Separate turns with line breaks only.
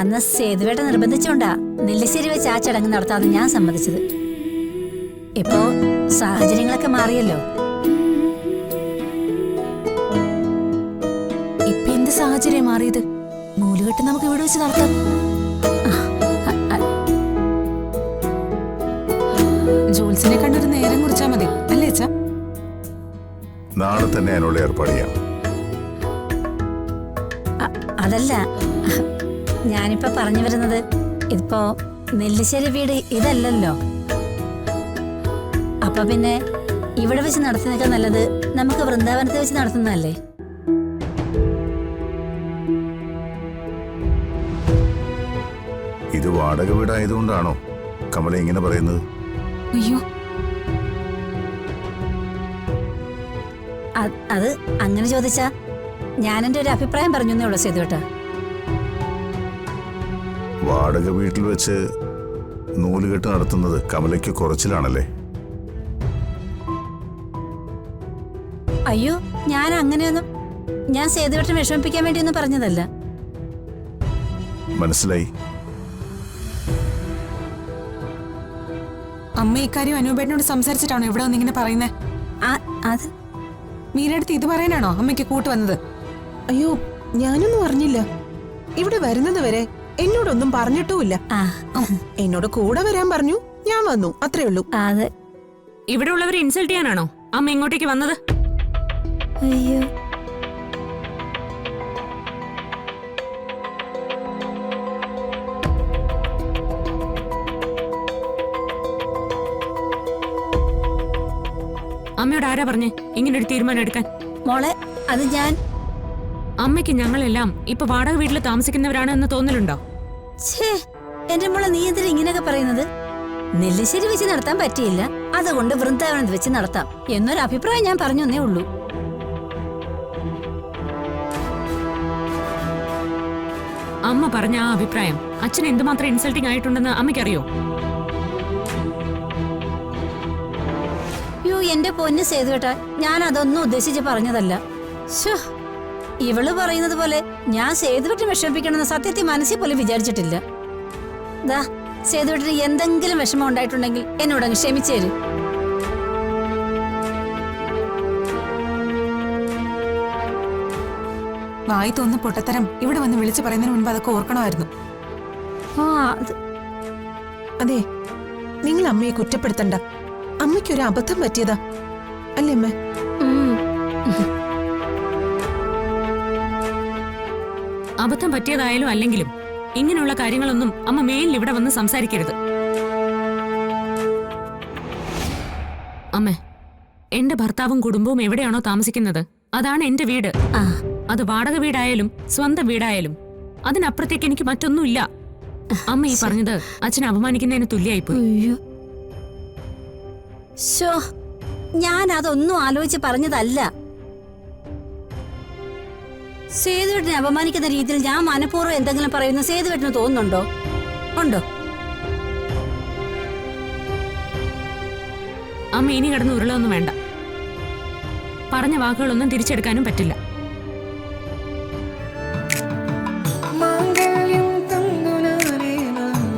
അന്ന് സേതുവേട്ട നിർബന്ധിച്ചോണ്ടാ നെല്ലിശ്ശേരി വെച്ച് ആ ചടങ്ങ് നടത്താതെ ഞാൻ സമ്മതിച്ചത്. ഇപ്പോ സാഹചര്യങ്ങളൊക്കെ മാറിയല്ലോ.
ഇപ്പൊ എന്ത് സാഹചര്യം മാറിയത്? നൂലുകെട്ട് നമുക്ക് ഇവിടെ വെച്ച് നടത്താം. ജോൽസിനെ കണ്ടൊരു നേരം കുറിച്ചാ മതി അല്ലേ അച്ഛാ?
നാളെ തന്നെ അതിനുള്ള ഏർപ്പാട് ചെയ്യാം.
അതല്ല, ഞാനിപ്പോ പറഞ്ഞു വരുന്നത്, ഇതിപ്പോ നെല്ലിശ്ശേരി വീട് ഇതല്ലല്ലോ. അപ്പൊ പിന്നെ ഇവിടെ വെച്ച് നടത്തുന്നേക്കാൾ നല്ലത് നമുക്ക് വൃന്ദാവനത്തിൽ വെച്ച് നടത്തുന്നതല്ലേ?
ഇത് വാടക വീടായതുകൊണ്ടാണോ കമല ഇങ്ങനെ പറയുന്നത്?
അയ്യോ,
അത് അങ്ങനെ ചോദിച്ചാ ഞാൻ എന്റെ ഒരു അഭിപ്രായം പറഞ്ഞേ ഉള്ളൂ സേതുവേട്ടാ.
വാടക വീട്ടിൽ വെച്ച് നൂലുകെട്ട് നടത്തുന്നത് കമലയ്ക്ക് കുറച്ചിലാണല്ലേ?
അയ്യോ, ഞാൻ അങ്ങനെയൊന്നും, ഞാൻ സേതുവേട്ടനെ വിഷമിപ്പിക്കാൻ വേണ്ടിയൊന്നും പറഞ്ഞതല്ല.
മനസ്സിലായി.
അമ്മ ഇക്കാര്യം അനൂപേട്ടനോട് സംസാരിച്ചിട്ടാണോ ഇവിടെ വന്നിങ്ങനെ പറയുന്നേ?
അത്
മീരടുത്ത് ഇത് പറയാനാണോ അമ്മയ്ക്ക് കൂട്ട് വന്നത്?
അയ്യോ, ഞാനൊന്നും അറിഞ്ഞില്ല. ഇവിടെ വരുന്നത് വരെ എന്നോടൊന്നും പറഞ്ഞിട്ടുമില്ല. എന്നോട് കൂടെ വരാൻ പറഞ്ഞു, ഞാൻ വന്നു, അത്രേ ഉള്ളൂ.
അത്
ഇവിടെ ഉള്ളവരെ ഇൻസൾട്ട് ചെയ്യാനാണോ അമ്മ ഇങ്ങോട്ടേക്ക് വന്നത്?
അയ്യോ,
അമ്മയോട് ആരാ പറഞ്ഞേ ഇങ്ങനൊരു തീരുമാനം എടുക്കാൻ?
മോളെ, അത് ഞാൻ,
അമ്മയ്ക്ക് ഞങ്ങളെല്ലാം ഇപ്പൊ വാടക വീട്ടിൽ താമസിക്കുന്നവരാണ് എന്ന് തോന്നലുണ്ടോ?
ഛേ, എന്റെ മോളെ, നീ എന്തിനാ ഇങ്ങനെയൊക്കെ പറയുന്നത്? നെല്ലിശ്ശേരി വെച്ച് നടത്താൻ പറ്റിയില്ല, അതുകൊണ്ട് വൃന്ദാവനത്ത് വെച്ച് നടത്താം എന്നൊരു അഭിപ്രായം ഞാൻ പറഞ്ഞു എന്നേ ഉള്ളൂ.
അമ്മ പറഞ്ഞ ആ അഭിപ്രായം അച്ഛൻ എന്തുമാത്രം ഇൻസൾട്ടിംഗ് ആയിട്ടുണ്ടെന്ന് അമ്മയ്ക്കറിയോ?
യോ, എന്റെ പൊന്ന് സേതുവേട്ടാ, ഞാൻ അതൊന്നും ഉദ്ദേശിച്ച് പറഞ്ഞതല്ല. ശോ, ഇവള് പറയുന്നത് പോലെ ഞാൻ സേതുവേട്ടനെ വിഷമിപ്പിക്കണമെന്ന് സത്യത്തിൽ മനസ്സിൽ പോലും വിചാരിച്ചിട്ടില്ല. ദാ, സേതുവേട്ടന് എന്തെങ്കിലും വിഷമം ഉണ്ടായിട്ടുണ്ടെങ്കിൽ എന്നോടങ്ങ് ക്ഷമിച്ചേര്.
വായി തോന്നുന്ന പൊട്ടത്തരം ഇവിടെ വന്ന് വിളിച്ചു പറയുന്നതിന് മുൻപ് അതൊക്കെ ഓർക്കണമായിരുന്നു.
അതെ, നിങ്ങൾ അമ്മയെ കുറ്റപ്പെടുത്തണ്ട. അമ്മയ്ക്കൊരു അബദ്ധം പറ്റിയതാ അല്ലേ അമ്മ?
അബദ്ധം പറ്റിയതായാലും അല്ലെങ്കിലും ഇങ്ങനെയുള്ള കാര്യങ്ങളൊന്നും അമ്മ മേലിൽ ഇവിടെ വന്ന് സംസാരിക്കരുത്. അമ്മേ, എന്റെ ഭർത്താവും കുടുംബവും എവിടെയാണോ താമസിക്കുന്നത് അതാണ് എന്റെ വീട്. അത് വാടക വീടായാലും സ്വന്തം വീടായാലും അതിനപ്പുറത്തേക്ക് എനിക്ക് മറ്റൊന്നുമില്ല. അമ്മ ഈ പറഞ്ഞത് അച്ഛനെ അപമാനിക്കുന്നതിന് തുല്യായിപ്പോയി.
ഞാൻ അതൊന്നും ആലോചിച്ച് പറഞ്ഞതല്ല. സേതുവേട്ടനെ അപമാനിക്കുന്ന രീതിയിൽ ഞാൻ മനഃപൂർവ്വം എന്തെങ്കിലും പറയുന്ന സേതുവേട്ടന് തോന്നുന്നുണ്ടോ? ഉണ്ടോ?
അമ്മ ഇനി കിടന്ന് ഉരുളൊന്നും വേണ്ട. പറഞ്ഞ വാക്കുകളൊന്നും തിരിച്ചെടുക്കാനും പറ്റില്ല.